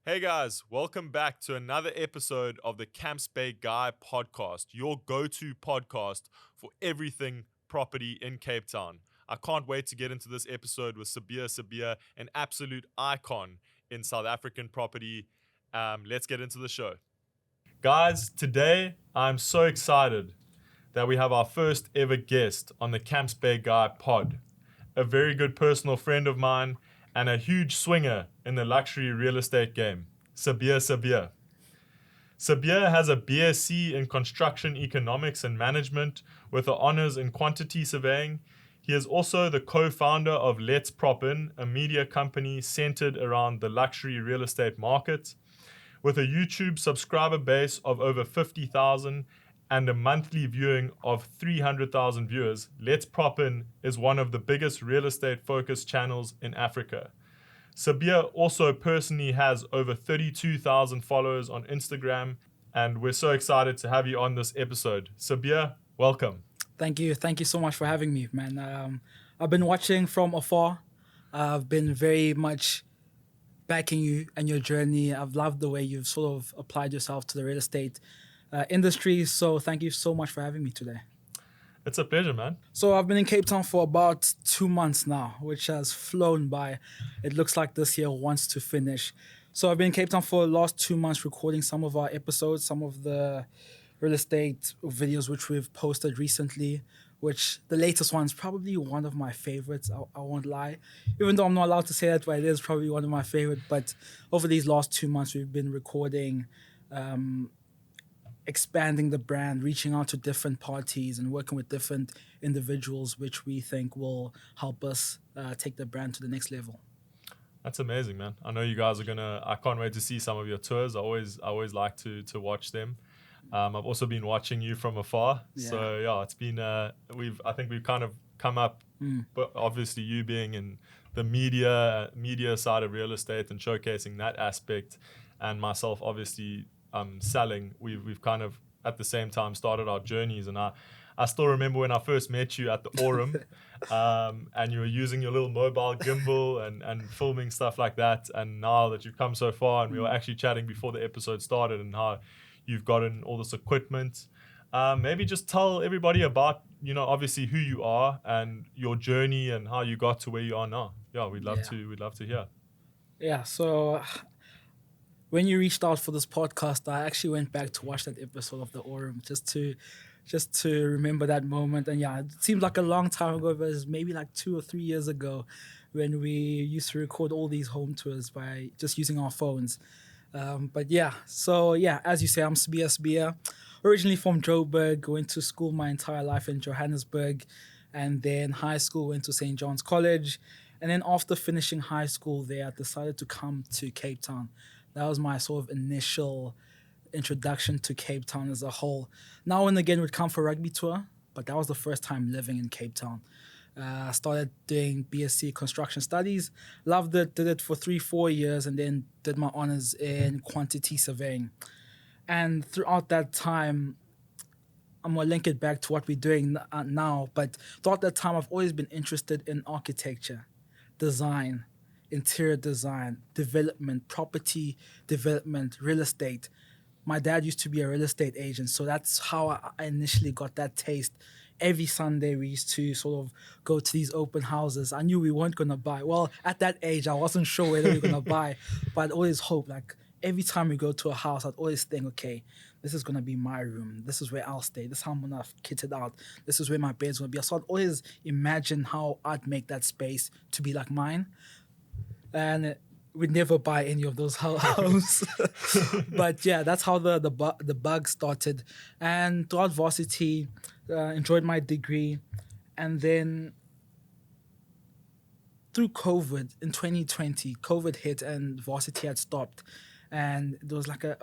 Hey guys, welcome back to another episode of the Camps Bay Guy podcast, your go-to podcast for everything property in Cape Town. I can't wait to get into this episode with Sibiya Sibiya, an absolute icon in South African property. Let's get into the show. Guys, today I'm so excited that we have our first ever guest on the Camps Bay Guy pod. A very good personal friend of mine and a huge swinger in the luxury real estate game, Sibiya Sibiya. Sibiya has a BSc in Construction Economics and Management with an honors in Quantity Surveying. He is also the co-founder of Let's Prop In, a media company centered around the luxury real estate market. With a YouTube subscriber base of over 50,000 and a monthly viewing of 300,000 viewers, Let's Prop In is one of the biggest real estate focused channels in Africa. Sibiya also personally has over 32,000 followers on Instagram, and we're so excited to have you on this episode. Sibiya, welcome. Thank you. Thank you so much for having me, man. I've been watching from afar. I've been very much backing you and your journey. I've loved the way you've sort of applied yourself to the real estate industry. So thank you so much for having me today. It's a pleasure, man. So I've been in Cape Town for about 2 months now, which has flown by. It looks like this year wants to finish. So I've been in Cape Town for the last 2 months recording some of our episodes, some of the real estate videos which we've posted recently, which the latest one is probably one of my favorites. I won't lie. Even though I'm not allowed to say that, but it is probably one of my favorite. But over these last 2 months, we've been recording, expanding the brand, reaching out to different parties and working with different individuals, which we think will help us take the brand to the next level. That's amazing, man. I know you guys are I can't wait to see some of your tours. I always like to watch them. I've also been watching you from afar. Yeah. So yeah, it's been, I think we've kind of come up, but obviously you being in the media side of real estate and showcasing that aspect, and myself obviously selling, we've kind of at the same time started our journeys. And I still remember when I first met you at the Aurum, and you were using your little mobile gimbal and filming stuff like that. And now that you've come so far, and we were actually chatting before the episode started, and how you've gotten all this equipment. Maybe just tell everybody about, obviously who you are and your journey and how you got to where you are now. Yeah, we'd love to hear. Yeah, so when you reached out for this podcast, I actually went back to watch that episode of the Aurum just to remember that moment. And yeah, it seems like a long time ago, but it was maybe like 2 or 3 years ago when we used to record all these home tours by just using our phones. But yeah, so yeah, as you say, I'm Sibiya Sibiya, originally from Joburg, went to school my entire life in Johannesburg, and then high school went to St. John's College. And then after finishing high school there, I decided to come to Cape Town. That was my sort of initial introduction to Cape Town as a whole. Now and again would come for rugby tour, but that was the first time living in Cape Town. I started doing BSc Construction Studies, loved it, did it for 3-4 years, and then did my honors in Quantity Surveying. And throughout that time, I'm going to link it back to what we're doing now, but throughout that time, I've always been interested in architecture, design, interior design, development, property development, real estate. My dad used to be a real estate agent, so that's how I initially got that taste. Every Sunday, we used to sort of go to these open houses. I knew we weren't going to buy. Well, at that age, I wasn't sure whether we were going to buy, but I'd always hope, like, every time we go to a house, I'd always think, okay, this is going to be my room. This is where I'll stay. This is how I'm going to kit it out. This is where my bed's going to be. So I'd always imagine how I'd make that space to be like mine. And we'd never buy any of those homes. But yeah, that's how the bug started. And throughout varsity, enjoyed my degree. And then through COVID in 2020, COVID hit and varsity had stopped. And there was like a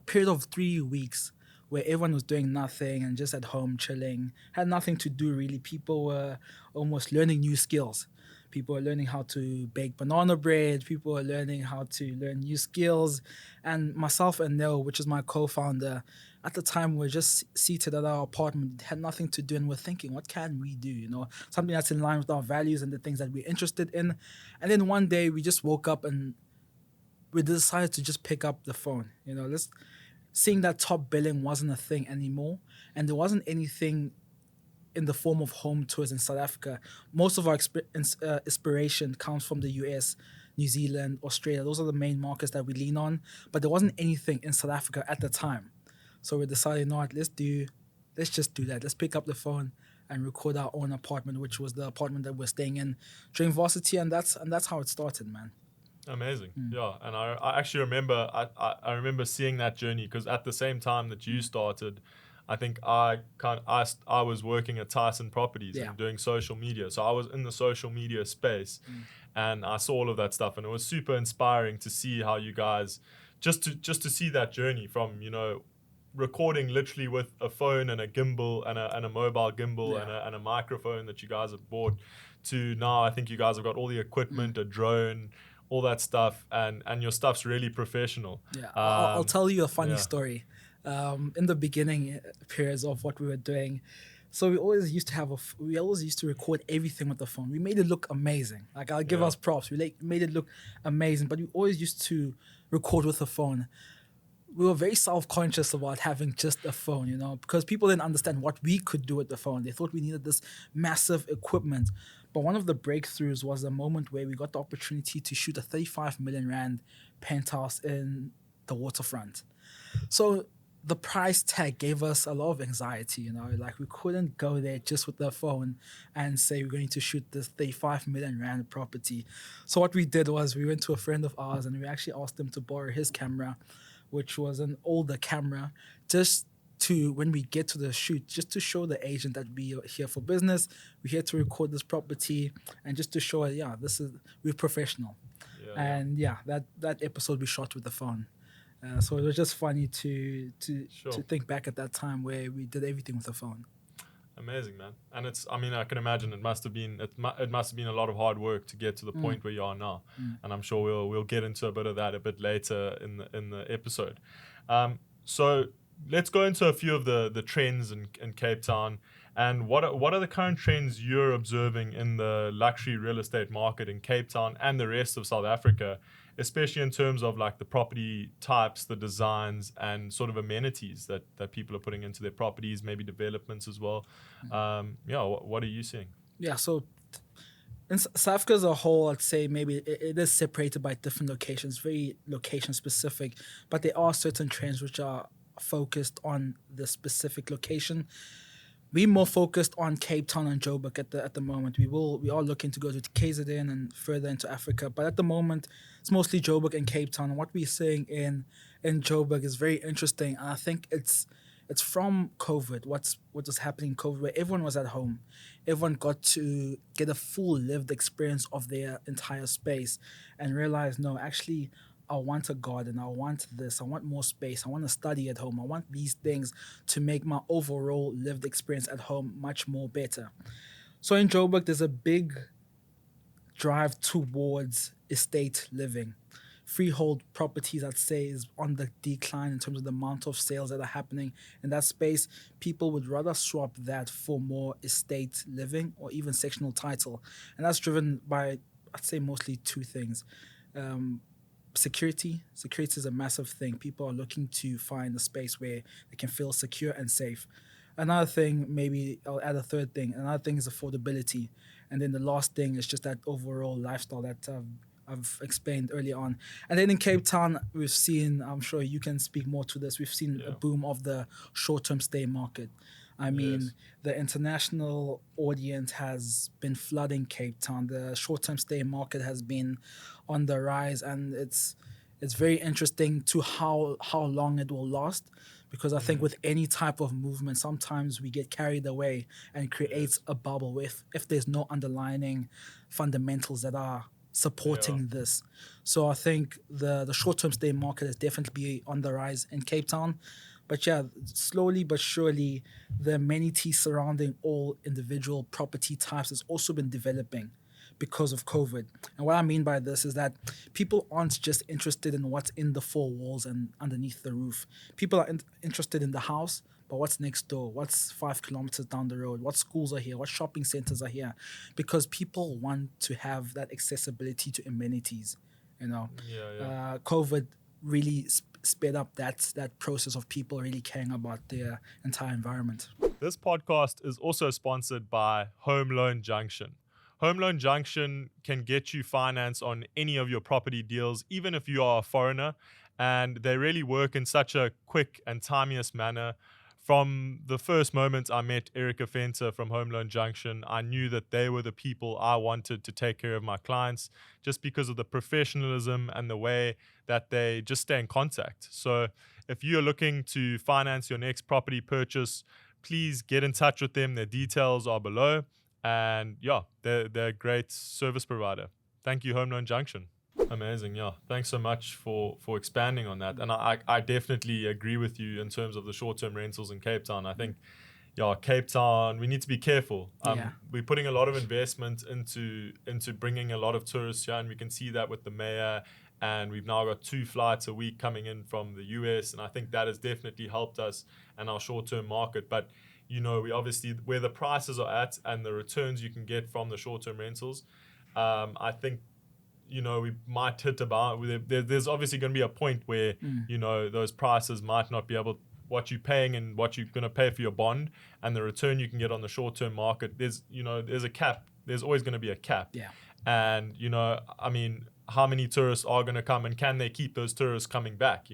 period of 3 weeks where everyone was doing nothing and just at home chilling, had nothing to do really. People were almost learning new skills. People are learning how to bake banana bread. People are learning how to learn new skills. And myself and Nell, which is my co-founder, at the time we were just seated at our apartment, had nothing to do, and we're thinking, what can we do? Something that's in line with our values and the things that we're interested in. And then one day we just woke up and we decided to just pick up the phone. Seeing that top billing wasn't a thing anymore, and there wasn't anything in the form of home tours in South Africa. Most of our inspiration comes from the US, New Zealand, Australia. Those are the main markets that we lean on. But there wasn't anything in South Africa at the time. So we decided, you know what, let's just do that. Let's pick up the phone and record our own apartment, which was the apartment that we're staying in during varsity, and that's how it started, man. Amazing. Yeah. And I actually remember, I remember seeing that journey, because at the same time that you started, I think I was working at Tyson Properties and doing social media. So I was in the social media space, and I saw all of that stuff, and it was super inspiring to see how you guys, just to see that journey from, recording literally with a phone and a gimbal and a mobile gimbal and a microphone that you guys have bought, to now I think you guys have got all the equipment, a drone, all that stuff, and your stuff's really professional. Yeah, I'll tell you a funny story. In the beginning periods of what we were doing, so we always used to record everything with the phone. We made it look amazing. Like, I'll give us props. We made it look amazing, but we always used to record with the phone. We were very self-conscious about having just a phone, because people didn't understand what we could do with the phone. They thought we needed this massive equipment. But one of the breakthroughs was the moment where we got the opportunity to shoot a 35 million rand penthouse in the waterfront. So the price tag gave us a lot of anxiety, like we couldn't go there just with the phone and say we're going to shoot this 35 million rand property. So what we did was we went to a friend of ours and we actually asked him to borrow his camera, which was an older camera, just to, when we get to the shoot, just to show the agent that we are here for business, we're here to record this property, and just to show it, we're professional. And that episode we shot with the phone. So it was just funny to think back at that time where we did everything with the phone. Amazing, man. And I can imagine it must have been a lot of hard work to get to the point where you are now. And I'm sure we'll get into a bit of that a bit later in the episode. So let's go into a few of the trends in Cape Town, and what are the current trends you're observing in the luxury real estate market in Cape Town and the rest of South Africa, especially in terms of like the property types, the designs, and sort of amenities that people are putting into their properties, maybe developments as well. What are you seeing? Yeah, so in South Africa as a whole, I'd say maybe it is separated by different locations, very location specific, but there are certain trends which are focused on the specific location. We're more focused on Cape Town and Joburg at the moment. We are looking to go to KZN and further into Africa, but at the moment it's mostly Joburg and Cape Town. And what we're seeing in Joburg is very interesting, and I think it's from COVID. What was happening in COVID, where everyone was at home, everyone got to get a full lived experience of their entire space, and realize, no, actually, I want a garden, I want this, I want more space, I want to study at home, I want these things to make my overall lived experience at home much more better. So in Joburg, there's a big drive towards estate living. Freehold properties, I'd say, is on the decline in terms of the amount of sales that are happening in that space. People would rather swap that for more estate living or even sectional title. And that's driven by, I'd say, mostly two things. Security is a massive thing. People are looking to find a space where they can feel secure and safe. Another thing, maybe I'll add a third thing. Another thing is affordability. And then the last thing is just that overall lifestyle that I've explained earlier on. And then in Cape Town, we've seen, I'm sure you can speak more to this, we've seen a boom of the short-term stay market. I mean, the international audience has been flooding Cape Town. The short-term stay market has been on the rise, and it's very interesting to how long it will last, because I think with any type of movement, sometimes we get carried away and creates a bubble if there's no underlying fundamentals that are supporting this. So I think the short-term stay market is definitely on the rise in Cape Town. But slowly but surely, the amenities surrounding all individual property types has also been developing because of COVID. And what I mean by this is that people aren't just interested in what's in the four walls and underneath the roof. People are interested in the house, but what's next door? What's 5 kilometers down the road? What schools are here? What shopping centers are here? Because people want to have that accessibility to amenities. COVID really sped up that process of people really caring about their entire environment. This podcast is also sponsored by Home Loan Junction. Home Loan Junction can get you finance on any of your property deals, even if you are a foreigner, and they really work in such a quick and timeous manner. From the first moment I met Erica Fenter from Home Loan Junction, I knew that they were the people I wanted to take care of my clients, just because of the professionalism and the way that they just stay in contact. So if you're looking to finance your next property purchase, please get in touch with them. Their details are below. And yeah, they're a great service provider. Thank you, Home Loan Junction. Amazing, yeah. Thanks so much for expanding on that. And I definitely agree with you in terms of the short-term rentals in Cape Town. I think, Cape Town, we need to be careful. We're putting a lot of investment into bringing a lot of tourists here, and we can see that with the mayor. And we've now got 2 flights a week coming in from the US, and I think that has definitely helped us and our short-term market. But we obviously, where the prices are at and the returns you can get from the short-term rentals, I think we might hit about, there's obviously going to be a point where those prices might not be able, what you're paying and what you're going to pay for your bond and the return you can get on the short-term market, there's a cap. There's always going to be a cap. And I mean, how many tourists are going to come, and can they keep those tourists coming back?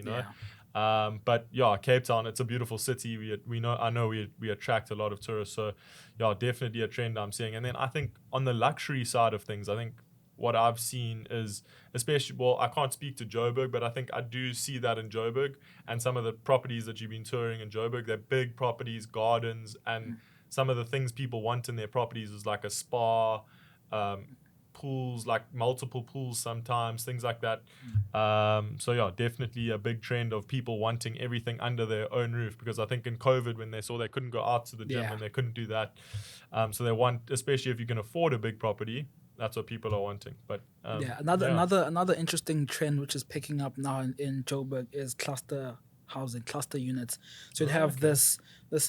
But Cape Town, it's a beautiful city. I know we attract a lot of tourists, so definitely a trend I'm seeing. And then I think on the luxury side of things, I think what I've seen is, especially, I can't speak to Joburg, but I think I do see that in Joburg, and some of the properties that you've been touring in Joburg, they're big properties, gardens, and some of the things people want in their properties is like a spa, pools, like multiple pools sometimes, things like that. So definitely a big trend of people wanting everything under their own roof, because I think in COVID, when they saw they couldn't go out to the gym and they couldn't do that, so they want, especially if you can afford a big property, that's what people are wanting. But another interesting trend which is picking up now in Joburg is cluster housing, cluster units. So you have this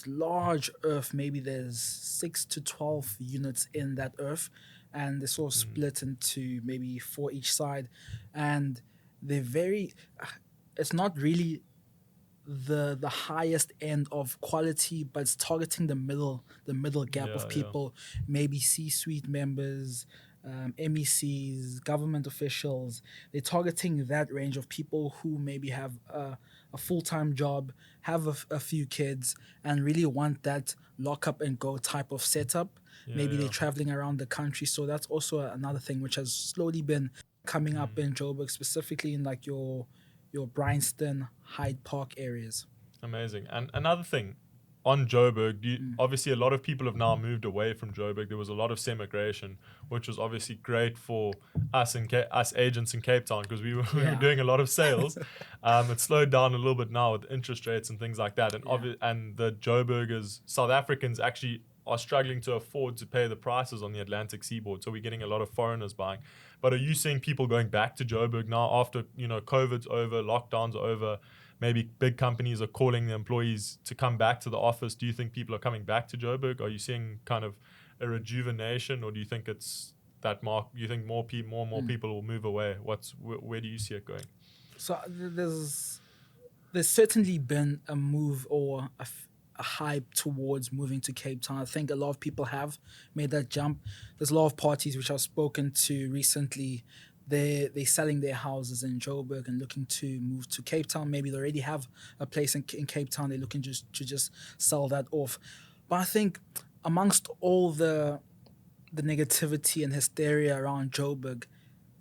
large earth, maybe there's 6 to 12 units in that earth, and they're sort of split into maybe 4 each side, and they're very, it's not really the highest end of quality, but it's targeting the middle gap of people, maybe C-suite members, MECs, government officials. They're targeting that range of people who maybe have a full-time job, have a few kids, and really want that lock up and go type of setup. Maybe they're traveling around the country. So that's also another thing which has slowly been coming up in Joburg, specifically in like your Bryanston, Hyde Park areas. Amazing. And another thing on Joburg, obviously a lot of people have now moved away from Joburg. There was a lot of semigration, which was obviously great for us us agents in Cape Town, because we were doing a lot of sales. It slowed down a little bit now with interest rates and things like that. And and the Joburgers, South Africans, actually are struggling to afford to pay the prices on the Atlantic seaboard. So we're getting a lot of foreigners buying. But are you seeing people going back to Joburg now after, COVID's over, lockdowns are over? Maybe big companies are calling the employees to come back to the office. Do you think people are coming back to Joburg? Are you seeing kind of a rejuvenation, or do you think it's that you think more and more people will move away? Where do you see it going? So there's certainly been a move or a hype towards moving to Cape Town. I think a lot of people have made that jump. There's a lot of parties which I've spoken to recently. They're selling their houses in Joburg and looking to move to Cape Town. Maybe they already have a place in Cape Town. They're looking to just sell that off. But I think amongst all the negativity and hysteria around Joburg,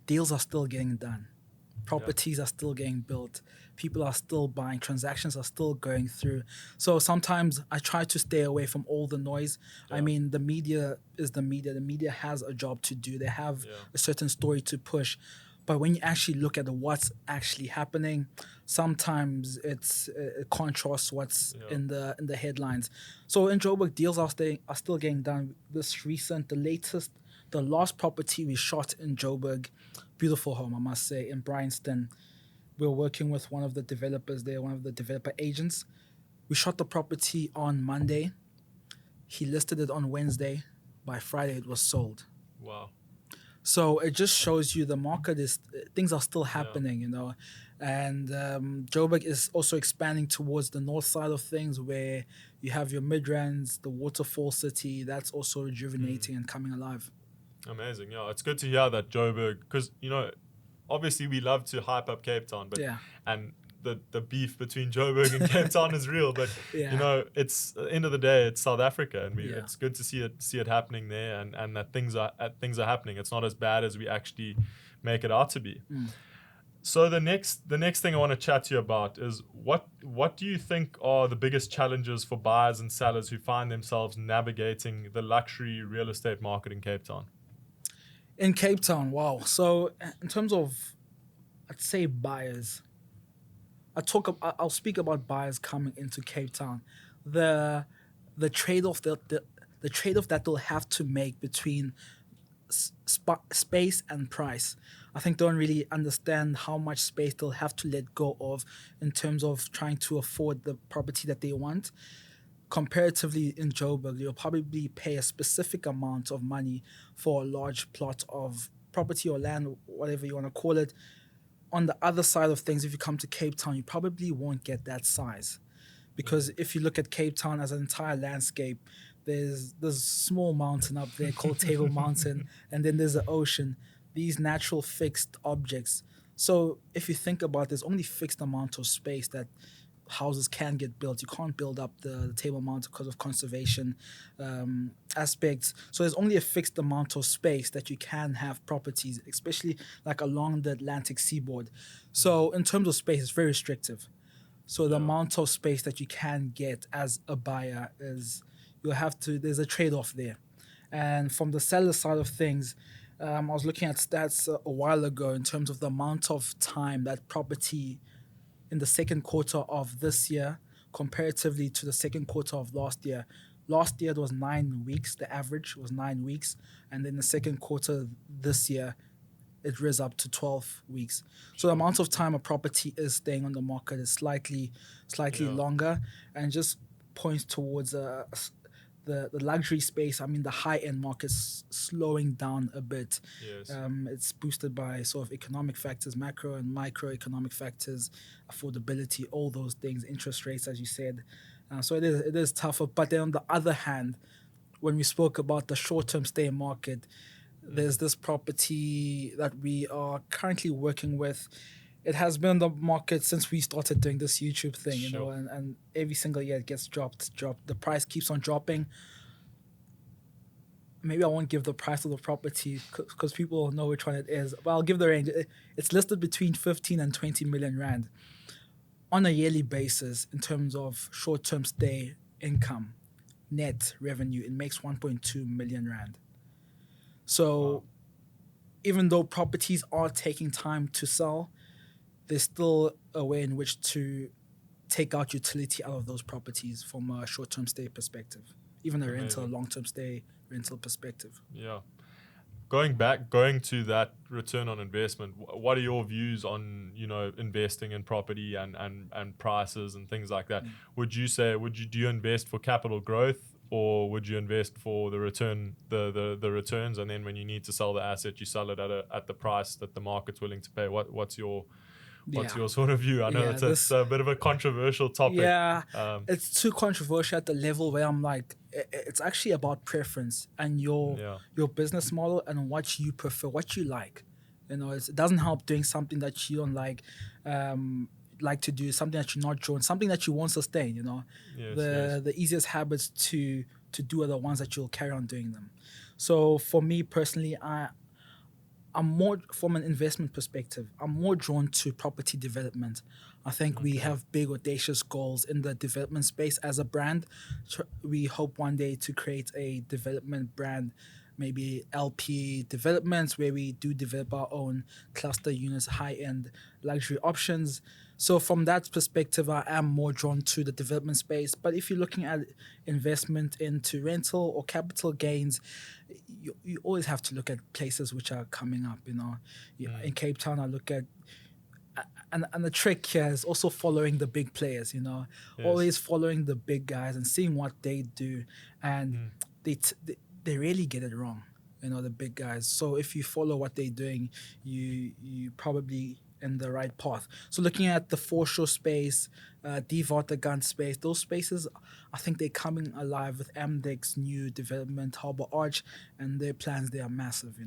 deals are still getting done. Properties are still getting built. People are still buying. Transactions are still going through. So sometimes I try to stay away from all the noise. I mean, the media is the media. The media has a job to do. They have a certain story to push. But when you actually look at what's actually happening, sometimes it contrasts what's in the headlines. So in Joburg, deals are still getting done. The last property we shot in Joburg, beautiful home, I must say, in Bryanston. We were working with one of the developers there, one of the developer agents. We shot the property on Monday. He listed it on Wednesday. By Friday, it was sold. Wow. So it just shows you the market is things are still Yeah. happening, and Joburg is also expanding towards the north side of things, where you have your Midrand, the waterfall city. That's also rejuvenating and coming alive. Amazing. Yeah, it's good to hear that Joburg, because obviously we love to hype up Cape Town, but Yeah, and the beef between Joburg and Cape Town is real. But yeah, it's at the end of the day, it's South Africa, and yeah. it's good to see it happening there, and that things are happening. It's not as bad as we actually make it out to be. Mm. So the next thing I want to chat to you about is what do you think are the biggest challenges for buyers and sellers who find themselves navigating the luxury real estate market in Cape Town? In Cape Town, wow. So in terms of, I'd say buyers. I'll speak about buyers coming into Cape Town. The the trade off the trade off that they'll have to make between space and price. I think don't really understand how much space they'll have to let go of in terms of trying to afford the property that they want. Comparatively in Joburg, you'll probably pay a specific amount of money for a large plot of property or land, whatever you want to call it. On the other side of things, if you come to Cape Town, you probably won't get that size. Because if you look at Cape Town as an entire landscape, there's a small mountain up there called Table Mountain, and then there's the ocean, these natural fixed objects. So if you think about it, there's only fixed amount of space that houses can get built. You can't build up the Table Mountain because of conservation aspects. So there's only a fixed amount of space that you can have properties, especially like along the Atlantic seaboard. So in terms of space, it's very restrictive. So the amount of space that you can get as a buyer there's a trade-off there. And from the seller side of things, I was looking at stats a while ago in terms of the amount of time that property in the second quarter of this year comparatively to the second quarter of last year. Last year it was 9 weeks, the average was 9 weeks. And then the second quarter this year, it rose up to 12 weeks. So the amount of time a property is staying on the market is slightly longer, and just points towards the luxury space. I mean, the high-end market's slowing down a bit. Yes. It's boosted by sort of economic factors, macro and microeconomic factors, affordability, all those things, interest rates, as you said. So it is tougher. But then on the other hand, when we spoke about the short-term stay market, there's this property that we are currently working with. It has been on the market since we started doing this YouTube thing, Sure. and every single year it gets dropped. The price keeps on dropping. Maybe I won't give the price of the property because people know which one it is, but I'll give the range. It's listed between 15 and 20 million rand on a yearly basis in terms of short-term stay income, net revenue. It makes 1.2 million rand. So even though properties are taking time to sell, there's still a way in which to take out utility out of those properties from a short-term stay perspective, even a rental, long-term stay rental perspective. Yeah. Going to that return on investment, what are your views on, investing in property and prices and things like that? Would you do you invest for capital growth, or would you invest for the return, the returns, and then when you need to sell the asset, you sell it at the price that the market's willing to pay? What's your sort of view? I know it's a bit of a controversial topic. Yeah, it's too controversial at the level where I'm like, it's actually about preference and your business model and what you prefer, what you like. It doesn't help doing something that you don't like to do, something that you're not drawn, something that you won't sustain. The easiest habits to do are the ones that you'll carry on doing them. So for me personally, I'm more, from an investment perspective, I'm more drawn to property development. I think we have big, audacious goals in the development space as a brand. We hope one day to create a development brand, maybe LP developments, where we do develop our own cluster units, high-end luxury options. So from that perspective, I am more drawn to the development space. But if you're looking at investment into rental or capital gains, you always have to look at places which are coming up. In Cape Town, I look at, and the trick here is also following the big players. Always following the big guys and seeing what they do, and they really get it wrong. the big guys. So if you follow what they're doing, you probably in the right path. So looking at the foreshore space, Gun space, those spaces, I think they're coming alive with Amdek's new development, Harbour Arch, and their plans. They are massive.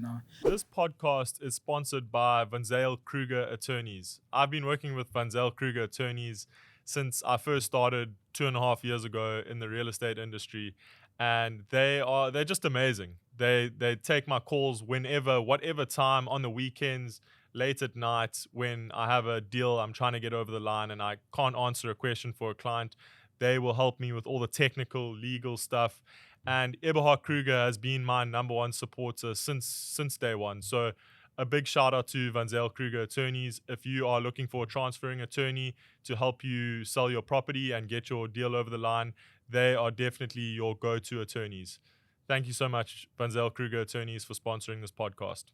This podcast is sponsored by Van Zyl Kruger Attorneys. I've been working with Van Zyl Kruger Attorneys since I first started 2.5 years ago in the real estate industry, and they're just amazing. They take my calls whenever, whatever time, on the weekends, late at night, when I have a deal I'm trying to get over the line and I can't answer a question for a client. They will help me with all the technical, legal stuff. And Eberhard Kruger has been my number one supporter since day one. So a big shout out to Van Zyl Kruger Attorneys. If you are looking for a transferring attorney to help you sell your property and get your deal over the line, they are definitely your go-to attorneys. Thank you so much, Van Zyl Kruger Attorneys, for sponsoring this podcast.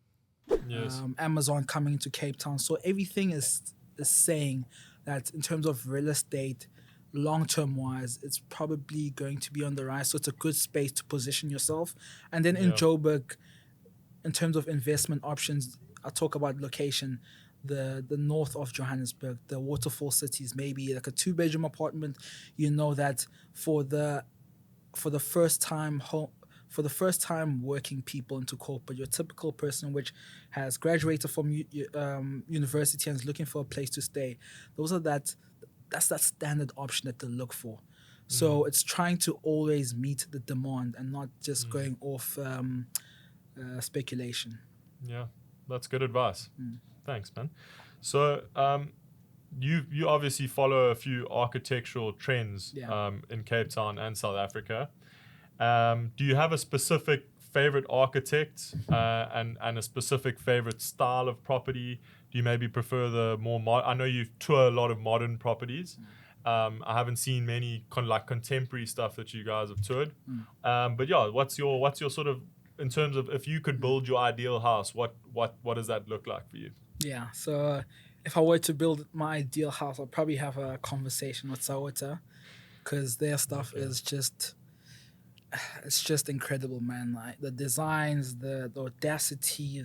Yes. Amazon coming to Cape Town. So everything is saying that in terms of real estate, long-term wise, it's probably going to be on the rise. So it's a good space to position yourself. And then in Yeah. Joburg, in terms of investment options, I'll talk about location. The north of Johannesburg, the waterfall cities, maybe like a 2-bedroom apartment. You know that for the first time working people into corporate, your typical person which has graduated from university and is looking for a place to stay, that's that standard option that they look for. So it's trying to always meet the demand and not just going off speculation. Yeah, that's good advice. Thanks, man. So you obviously follow a few architectural trends in Cape Town and South Africa. Do you have a specific favorite architect and a specific favorite style of property? Do you maybe prefer the more I know you tour a lot of modern properties. I haven't seen many contemporary stuff that you guys have toured. But yeah, what's your sort of, in terms of, if you could build your ideal house, what does that look like for you? Yeah, so if I were to build my ideal house, I'll probably have a conversation with Saia, because their stuff is just, it's just incredible, man. Like the designs, the audacity,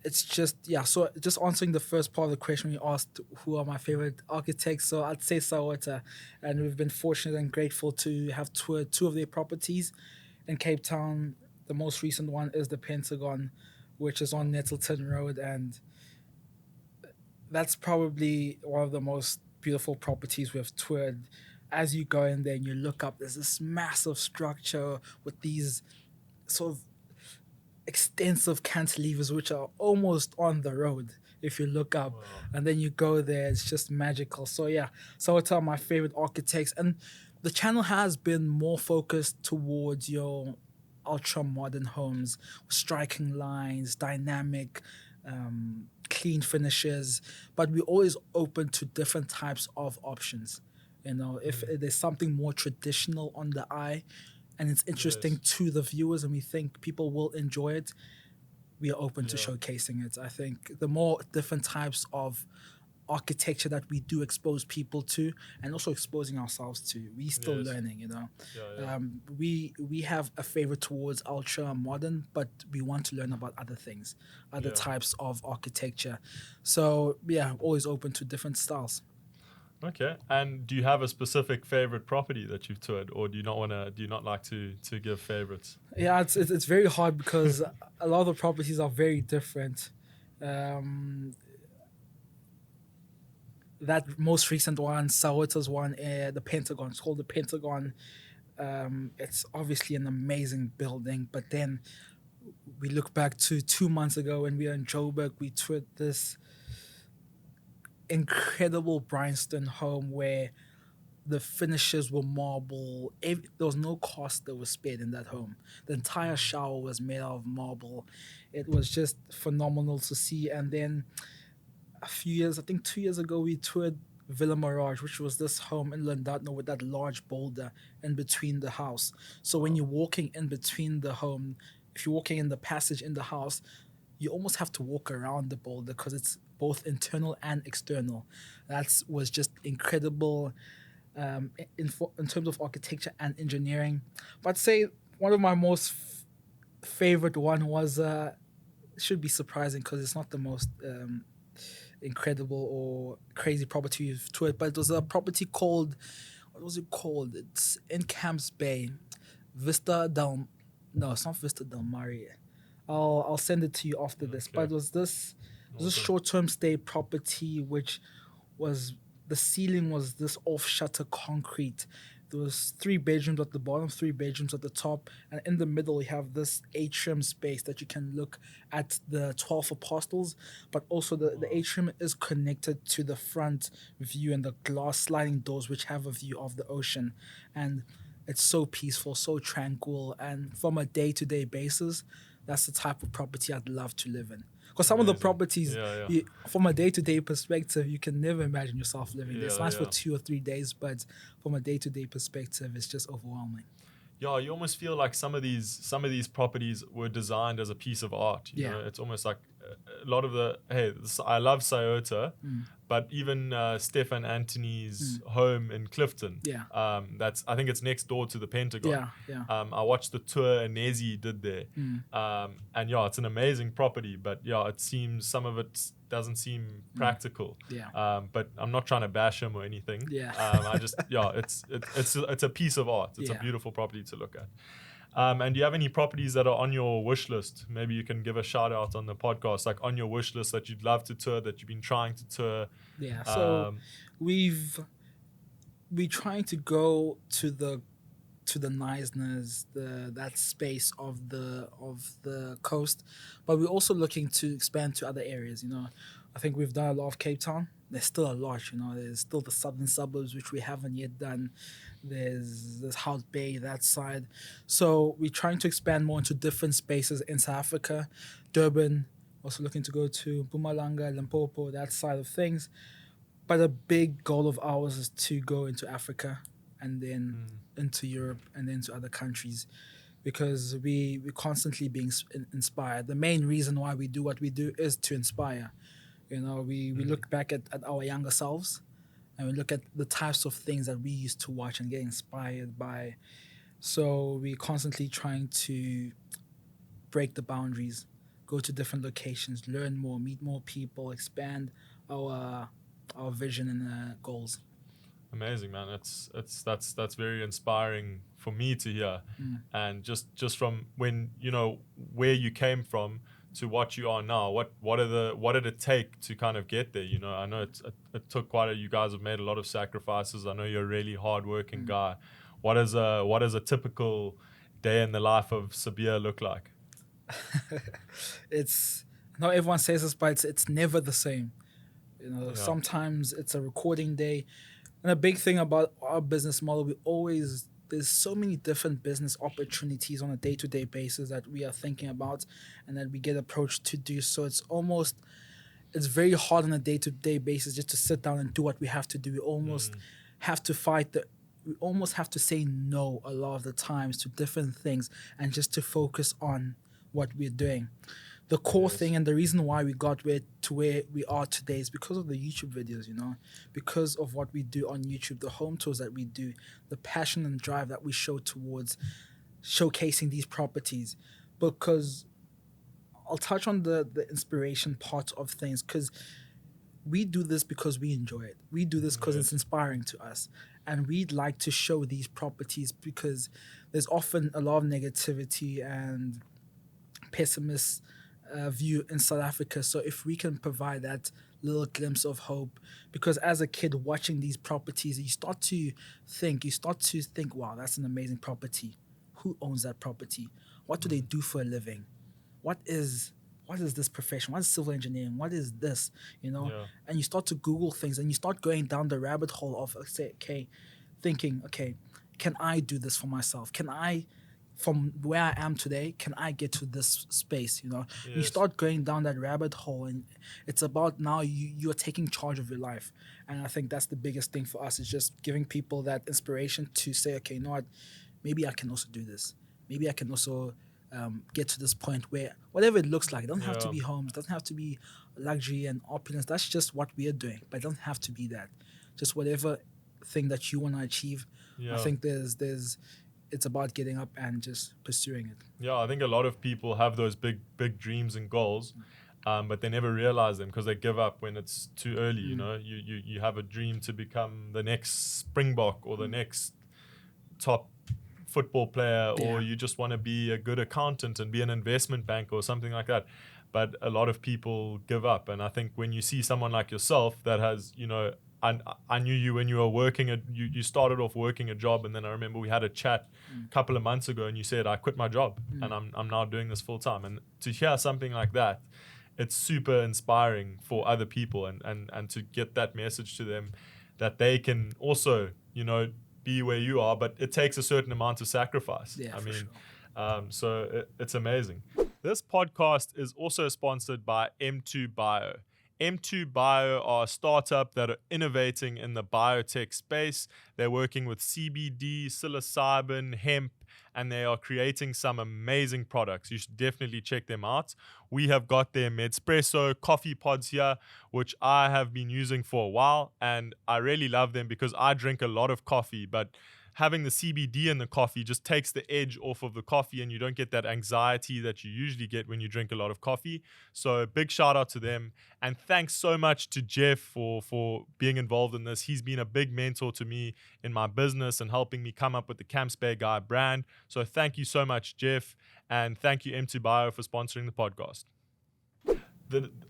it's just, yeah. So just answering the first part of the question, you asked who are my favorite architects. So I'd say Saia, and we've been fortunate and grateful to have toured 2 of their properties in Cape Town. The most recent one is the Pentagon, which is on Nettleton Road, and that's probably one of the most beautiful properties we've toured. As you go in there and you look up, there's this massive structure with these sort of extensive cantilevers which are almost on the road if you look up. Wow. And then you go there, it's just magical. So yeah, Saia are my favorite architects, and the channel has been more focused towards your ultra modern homes, striking lines, dynamic, clean finishes, but we're always open to different types of options. If there's something more traditional on the eye and it's interesting to the viewers and we think people will enjoy it, we are open to showcasing it. I think the more different types of architecture that we do expose people to, and also exposing ourselves to, we still learning. We have a favorite towards ultra modern, but we want to learn about other things, other types of architecture. So yeah, always open to different styles. Okay. And do you have a specific favorite property that you've toured, or do you not like to give favorites? Yeah, it's very hard because a lot of the properties are very different. That most recent one, Saia's one, the Pentagon. It's called the Pentagon. It's obviously an amazing building, but then we look back to 2 months ago when we were in Joburg. We toured this incredible brownstone home where the finishes were marble. There was no cost that was spared in that home. The entire shower was made out of marble. It was just phenomenal to see. And then a few years, I think 2 years ago, we toured Villa Mirage, which was this home in Llandudno with that large boulder in between the house. So when you're walking in between the home, if you're walking in the passage in the house, you almost have to walk around the boulder because it's both internal and external. That was just incredible in terms of architecture and engineering. But I'd say one of my most favorite one was should be surprising because it's not the most incredible or crazy property you've toured, but it was a property called, what was it called? It's in Camps Bay, Vista del. No, it's not Vista del Mare. I'll send it to you after this. But it was this Awesome. short term stay property which was, the ceiling was this off shutter concrete. There was 3 bedrooms at the bottom, 3 bedrooms at the top, and in the middle you have this atrium space that you can look at the 12 apostles, but also the atrium is connected to the front view and the glass sliding doors which have a view of the ocean. And it's so peaceful, so tranquil, and from a day-to-day basis, that's the type of property I'd love to live in. Because some of the Amazing. properties, Yeah. from a day-to-day perspective, you can never imagine yourself living there. It's Yeah, nice for yeah. 2 or 3 days, but from a day-to-day perspective, it's just overwhelming. Yeah, you almost feel like some of these properties were designed as a piece of art. You Yeah. know, it's almost like a lot of the I love Sayota, but even Stefan Antony's home in Clifton. Yeah. I think it's next door to the Pentagon. Yeah. I watched the tour Anezi did there, and yeah, it's an amazing property. But yeah, it seems some of it doesn't seem practical. Yeah. But I'm not trying to bash him or anything. Yeah. I just it's a piece of art. It's a Yeah. beautiful property to look at. And do you have any properties that are on your wish list? Maybe you can give a shout out on the podcast, like on your wish list that you'd love to tour, that you've been trying to tour. Yeah. So we're trying to go to the niceness, that space of the coast, but we're also looking to expand to other areas. You know, I think we've done a lot of Cape Town. There's still a lot. You know, there's still the southern suburbs which we haven't yet done. There's Hout Bay, that side. So we're trying to expand more into different spaces in South Africa. Durban, also looking to go to Mpumalanga, Limpopo, that side of things. But a big goal of ours is to go into Africa and then into Europe and then to other countries, because we're constantly being inspired. The main reason why we do what we do is to inspire. You know, we look back at our younger selves and we look at the types of things that we used to watch and get inspired by. So we're constantly trying to break the boundaries, go to different locations, learn more, meet more people, expand our vision and goals. Amazing, man. That's very inspiring for me to hear. And just from when you know where you came from to what you are now, what did it take to kind of get there? You know, I know it took you guys have made a lot of sacrifices. I know you're a really hardworking guy. What does a typical day in the life of Sibiya look like? It's not everyone says this, but it's never the same. You know, Yeah. sometimes it's a recording day. And a big thing about our business model, there's so many different business opportunities on a day-to-day basis that we are thinking about and that we get approached to do. So it's very hard on a day-to-day basis just to sit down and do what we have to do. We almost have to we almost have to say no a lot of the times to different things and just to focus on what we're doing. The core thing and the reason why we got to where we are today is because of the YouTube videos, you know, because of what we do on YouTube, the home tours that we do, the passion and drive that we show towards showcasing these properties. Because I'll touch on the inspiration part of things, because we do this because we enjoy it. We do this because it's inspiring to us. And we'd like to show these properties because there's often a lot of negativity and pessimist view in South Africa. So if we can provide that little glimpse of hope, because as a kid watching these properties, you start to think, wow, that's an amazing property. Who owns that property? What do they do for a living? What is this profession? What is civil engineering? What is this? You know? Yeah. And you start to Google things and you start going down the rabbit hole of thinking, can I do this for myself? Can I, from where I am today, can I get to this space? You know, you start going down that rabbit hole, and it's about now you're taking charge of your life. And I think that's the biggest thing for us, is just giving people that inspiration to say, okay, you know what, maybe I can also do this. Maybe I can also get to this point where whatever it looks like, it doesn't have to be homes, doesn't have to be luxury and opulence. That's just what we are doing, but it doesn't have to be that. Just whatever thing that you want to achieve. I think there's it's about getting up and just pursuing it. Yeah, I think a lot of people have those big dreams and goals, but they never realize them because they give up when it's too early. You know, you have a dream to become the next Springbok or the next top football player, Yeah. or you just want to be a good accountant and be an investment banker or something like that. But a lot of people give up, and I think when you see someone like yourself that has, you know, I knew you when you were working you started off working a job, and then I remember we had a chat a couple of months ago and you said I quit my job and I'm now doing this full time. And to hear something like that, it's super inspiring for other people, and to get that message to them that they can also, you know, be where you are, but it takes a certain amount of sacrifice. Yeah, I for mean, sure. so it's amazing. This podcast is also sponsored by M2 Bio. M2 Bio are a startup that are innovating in the biotech space. They're working with CBD, psilocybin, hemp, and they are creating some amazing products. You should definitely check them out. We have got their Medspresso coffee pods here, which I have been using for a while, and I really love them because I drink a lot of coffee, but having the CBD in the coffee just takes the edge off of the coffee, and you don't get that anxiety that you usually get when you drink a lot of coffee. So big shout out to them, and thanks so much to Jeff for being involved in this. He's been a big mentor to me in my business and helping me come up with the Camps Bay Guy brand. So thank you so much, Jeff, and thank you M2 Bio for sponsoring the podcast.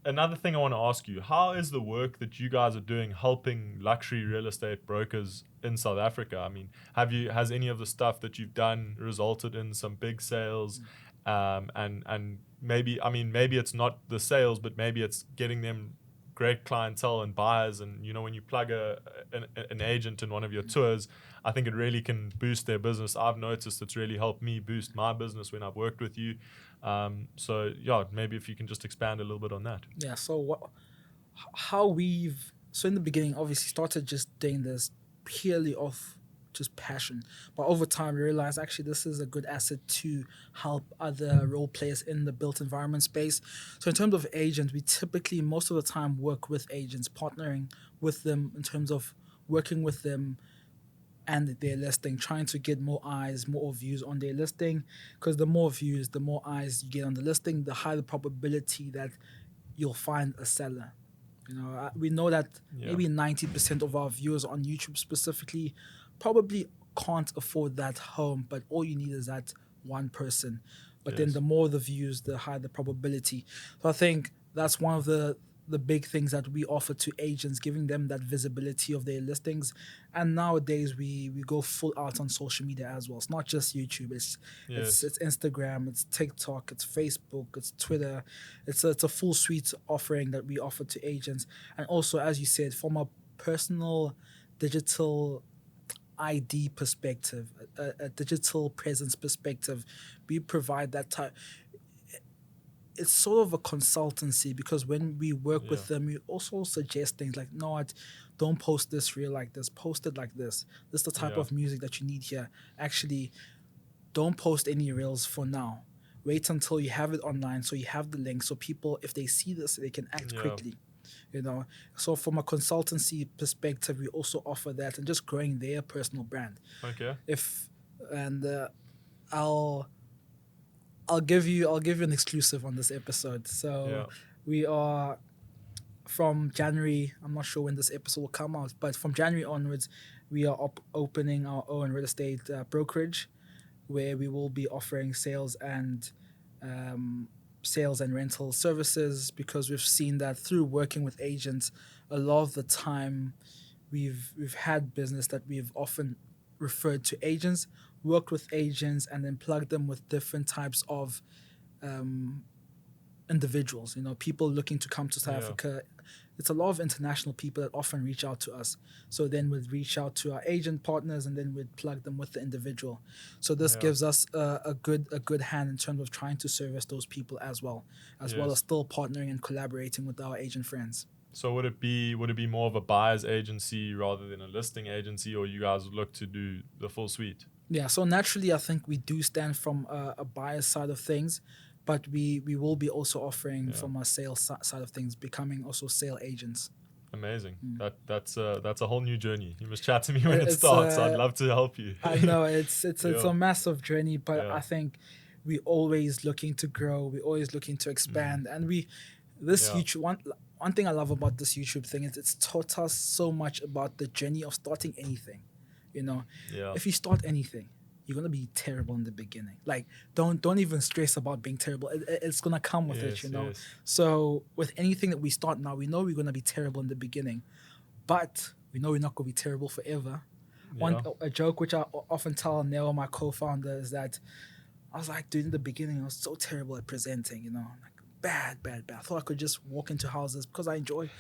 Another thing I want to ask you, how is the work that you guys are doing helping luxury real estate brokers in South Africa? I mean, has any of the stuff that you've done resulted in some big sales? And maybe it's not the sales, but maybe it's getting them great clientele and buyers. And you know, when you plug an agent in one of your tours, I think it really can boost their business. I've noticed it's really helped me boost my business when I've worked with you. So yeah, maybe if you can just expand a little bit on that. Yeah. So in the beginning, obviously started just doing this purely off just passion, but over time we realized actually this is a good asset to help other role players in the built environment space. So in terms of agents, we typically most of the time work with agents, partnering with them in terms of working with them and their listing, trying to get more eyes, more views on their listing, because the more views, the more eyes you get on the listing, the higher the probability that you'll find a seller. You know, we know that maybe 90% of our viewers on YouTube specifically probably can't afford that home, but all you need is that one person. But then the more the views, the higher the probability. So I think that's one of the big things that we offer to agents, giving them that visibility of their listings. And nowadays we go full out on social media as well. It's not just YouTube. It's Instagram, it's TikTok, it's Facebook, it's Twitter. It's a full suite offering that we offer to agents. And also, as you said, from a personal digital ID perspective, a digital presence perspective, we provide that type. It's sort of a consultancy, because when we work with them, we also suggest things like, no, don't post this reel like this, post it like this. This is the type of music that you need here. Actually, don't post any reels for now. Wait until you have it online, so you have the link, so people, if they see this, they can act quickly. You know, so from a consultancy perspective, we also offer that, and just growing their personal brand. Okay. I'll give you an exclusive on this episode. So we are, from January, I'm not sure when this episode will come out, but from January onwards, we are opening our own real estate brokerage, where we will be offering sales and rental services, because we've seen that through working with agents, a lot of the time we've had business that we've often referred to agents, worked with agents, and then plugged them with different types of individuals, you know, people looking to come to South Africa. It's a lot of international people that often reach out to us. So then we'd reach out to our agent partners, and then we'd plug them with the individual. So this gives us a good hand in terms of trying to service those people as well as still partnering and collaborating with our agent friends. So would it be more of a buyer's agency rather than a listing agency, or you guys look to do the full suite? Yeah, so naturally I think we do stand from a buyer's side of things, but we will be also offering from a sales side of things, becoming also sale agents. Amazing. Mm. That's a whole new journey. You must chat to me when it It's starts. I'd love to help you. I know it's Yeah. a massive journey, but Yeah. I think we always looking to grow. We always looking to expand, and this Yeah. YouTube one thing I love about this YouTube thing is it's taught us so much about the journey of starting anything. You know, Yeah. if you start anything, you're gonna be terrible in the beginning. Like don't even stress about being terrible. It's gonna come with it. Yes, You know. yes. So with anything that we start now, we know we're gonna be terrible in the beginning, but we know we're not gonna be terrible forever. Yeah. A joke which I often tell Neil, my co-founder, is that I was like, dude, in the beginning, I was so terrible at presenting, you know, like bad. I thought I could just walk into houses because I enjoy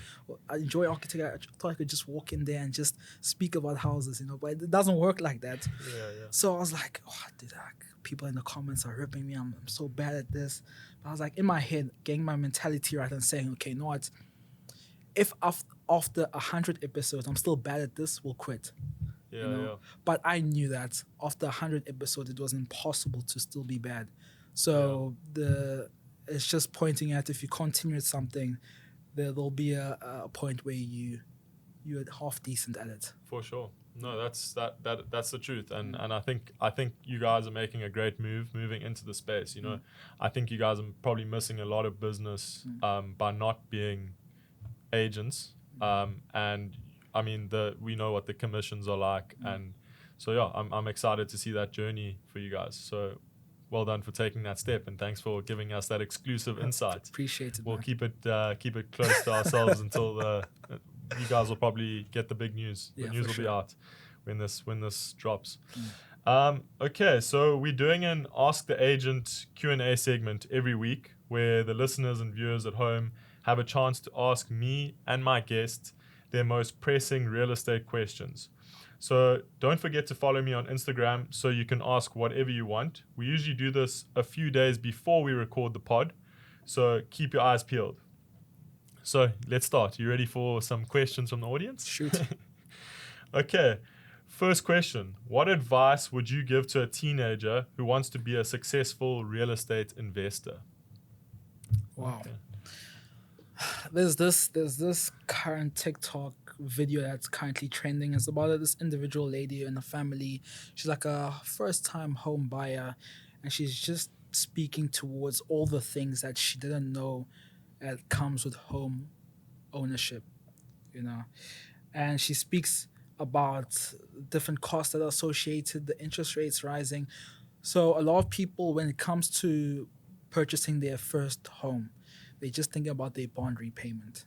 architecture. I thought I could just walk in there and just speak about houses, you know, but it doesn't work like that. Yeah. So I was like, oh, dude, people in the comments are ripping me. I'm so bad at this. But I was like, in my head, getting my mentality right and saying, okay, you know what? If after 100 episodes, I'm still bad at this, we'll quit. Yeah. You know? But I knew that after 100 episodes, it was impossible to still be bad. So it's just pointing at if you continue at something, there'll be a point where you're half decent at it. For sure. No, that's the truth, and I think you guys are making a great move moving into the space. You know, I think you guys are probably missing a lot of business by not being agents, and I mean we know what the commissions are like, and so yeah, I'm excited to see that journey for you guys. So well done for taking that step, and thanks for giving us that exclusive insight. Appreciate it. We'll Man. keep it close to ourselves until you guys will probably get the big news. The news will be out when this drops. Okay, so we're doing an Ask the Agent Q&A segment every week where the listeners and viewers at home have a chance to ask me and my guests their most pressing real estate questions. So don't forget to follow me on Instagram so you can ask whatever you want. We usually do this a few days before we record the pod, so keep your eyes peeled. So let's start. You ready for some questions from the audience? Shoot. Okay. First question. What advice would you give to a teenager who wants to be a successful real estate investor? Wow. Okay. There's this current TikTok video that's currently trending. It's about this individual lady in a family. She's like a first-time home buyer, and she's just speaking towards all the things that she didn't know that comes with home ownership, you know. And she speaks about different costs that are associated, the interest rates rising. So a lot of people, when it comes to purchasing their first home, they just think about their bond repayment.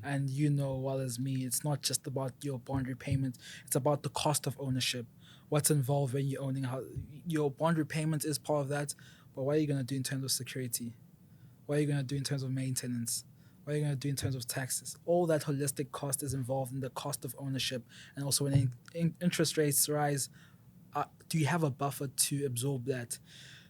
And you know well as me, it's not just about your bond repayment, it's about the cost of ownership. What's involved when you're owning a house. Your bond repayment is part of that, but what are you going to do in terms of security? What are you going to do in terms of maintenance? What are you going to do in terms of taxes? All that holistic cost is involved in the cost of ownership. And also when interest rates rise, do you have a buffer to absorb that?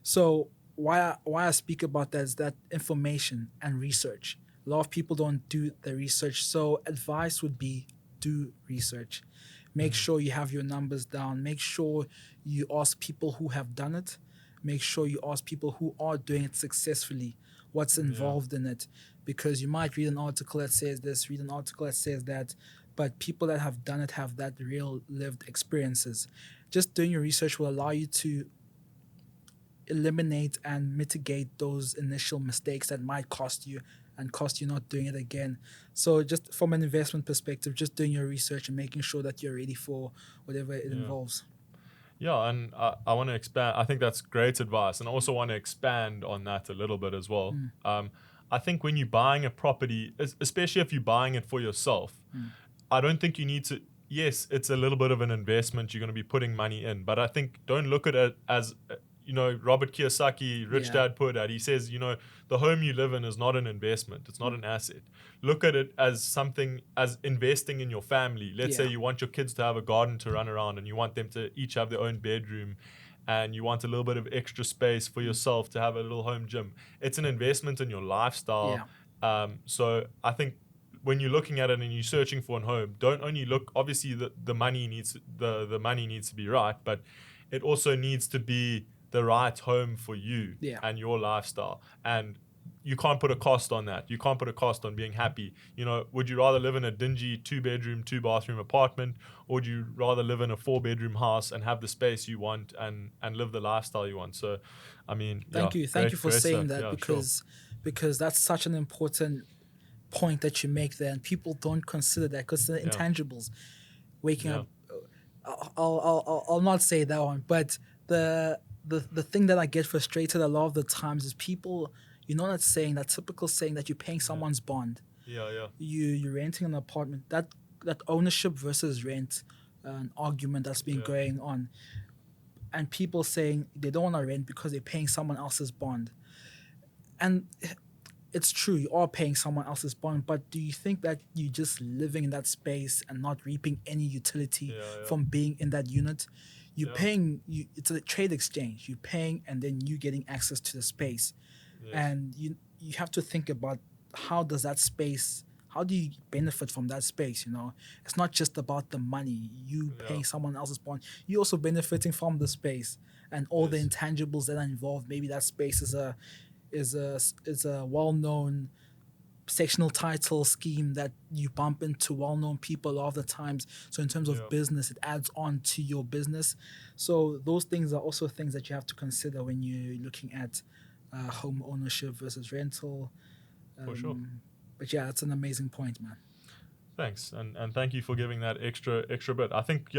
So why I speak about that is that information and research. A lot of people don't do the research. So advice would be do research. Make sure you have your numbers down. Make sure you ask people who have done it. Make sure you ask people who are doing it successfully. What's involved in it? Because you might read an article that says this, read an article that says that, but people that have done it have that real lived experiences. Just doing your research will allow you to eliminate and mitigate those initial mistakes that might cost you not doing it again. So just from an investment perspective, just doing your research and making sure that you're ready for whatever it involves. Yeah, and I want to expand. I think that's great advice, and I also want to expand on that a little bit as well. I think when you're buying a property, especially if you're buying it for yourself, I don't think you need to. Yes, it's a little bit of an investment. You're going to be putting money in, but I think don't look at it as Robert Kiyosaki, Rich Dad Poor Dad. He says, the home you live in is not an investment. It's not an asset. Look at it as something, as investing in your family. Let's say you want your kids to have a garden to run around and you want them to each have their own bedroom and you want a little bit of extra space for yourself to have a little home gym. It's an investment in your lifestyle. So I think when you're looking at it and you're searching for a home, don't only look, obviously the money needs to be right, but it also needs to be the right home for you and your lifestyle. And you can't put a cost on that. You can't put a cost on being happy. You know, would you rather live in a dingy 2-bedroom, 2-bathroom apartment, or would you rather live in a 4-bedroom house and have the space you want and live the lifestyle you want? So, I mean, Thank you. Thank you for saying that, Yeah, sure. because that's such an important point that you make there, and people don't consider that because the Yeah. intangibles. Waking Yeah. up, I'll not say that one, but the thing that I get frustrated a lot of the times is people, you know, that saying, that typical saying that you're paying someone's bond. Yeah. You're renting an apartment. That ownership versus rent, an argument that's been Yeah. going on, and people saying they don't want to rent because they're paying someone else's bond. And it's true, you are paying someone else's bond, but do you think that you're just living in that space and not reaping any utility Yeah. from being in that unit? You're Yeah. paying, it's a trade exchange. You're paying and then you getting access to the space. Yes. And you have to think about how does that space, how do you benefit from that space, you know? It's not just about the money. You paying someone else's bond. You're also benefiting from the space and all the Yes. intangibles that are involved. Maybe that space is a well-known sectional title scheme that you bump into well-known people a lot of the times. So in terms of business, it adds on to your business. So those things are also things that you have to consider when you're looking at home ownership versus rental. For sure. But yeah, it's an amazing point, man. Thanks, and thank you for giving that extra bit. I think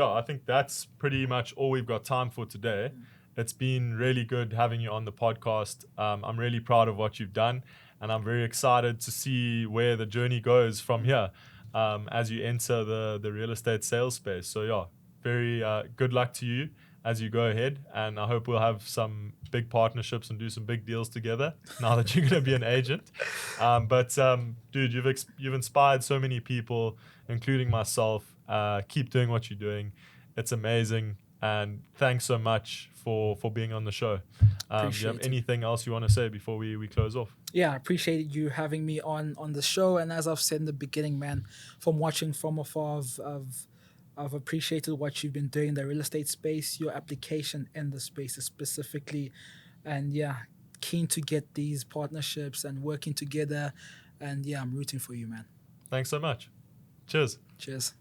that's pretty much all we've got time for today. It's been really good having you on the podcast. I'm really proud of what you've done, and I'm very excited to see where the journey goes from here as you enter the real estate sales space. So yeah, very good luck to you as you go ahead, and I hope we'll have some big partnerships and do some big deals together now that you're going to be an agent. Dude, you've inspired so many people, including myself. Keep doing what you're doing. It's amazing, and thanks so much for being on the show. Do you have anything else you want to say before we close off? Yeah, I appreciate you having me on the show, and as I've said in the beginning, man, from watching from afar, I've appreciated what you've been doing in the real estate space, your application in the space specifically, and yeah, keen to get these partnerships and working together, and yeah, I'm rooting for you, man. Thanks so much. Cheers. Cheers.